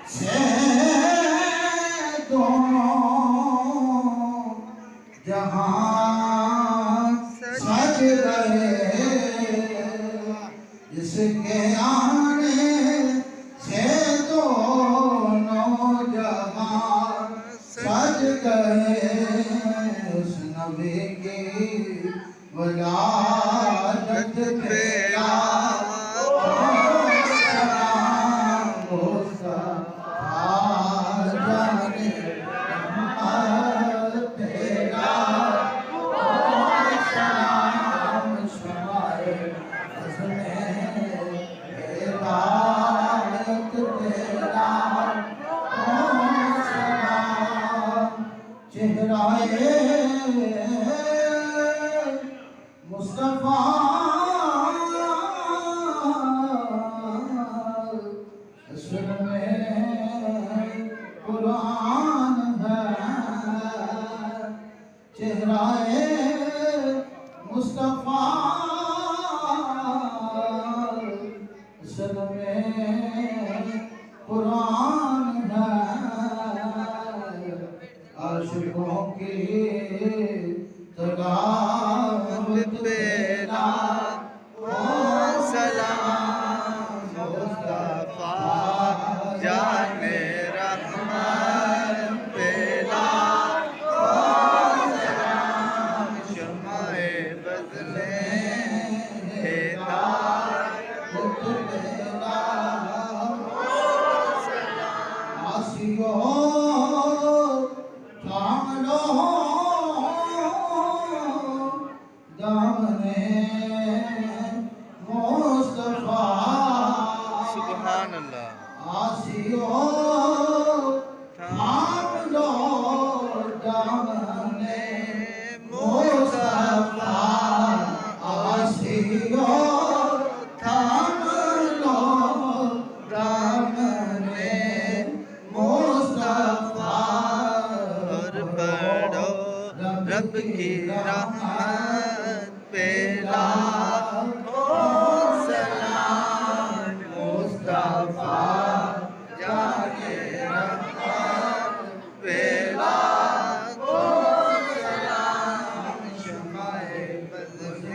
سے دونوں جہاں سج گئے اس کے آنے سے دونوں جہاں سج گئے اس نبی کی ولادت پہ چہرائے مصطفیٰ اصل میں قرآن ہے چہرائے مصطفیٰ اصل میں قرآن ہے عاشقوں کی تلاوت پہ سلام مصطفیٰ جان رحمت پہ سلام شمع بذل ہدایت سبحان اللہ آسیو تھام لو دامن مصطفیٰ آسیو تھام لو دامن مصطفیٰ اور پڑھو رب کی رحمت پہ لاکھوں سلام مصطفیٰ جان رحمت پہ لاکھوں سلام شمع بذل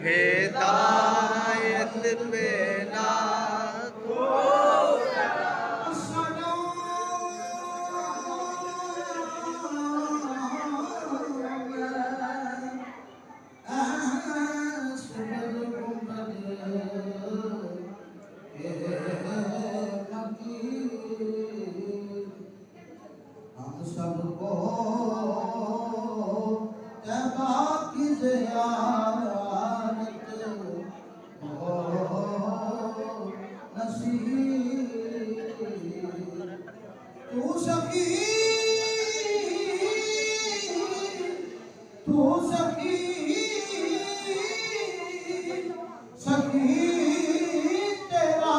ہدایت پہ لاکھوں ہم سب کو تیبہ کی زیارت ہو نصیب تو سخی تیرا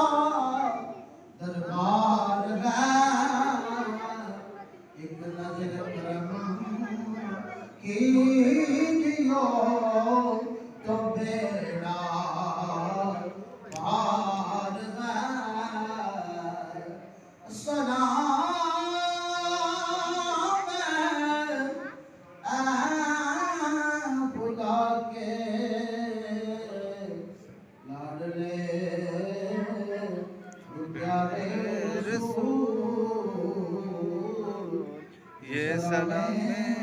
دربار ہے ایک نظر کرم کیجیو تو بیڑا پار ہے سلام خدا کے لاڈلے پیارے رسول یہ سلام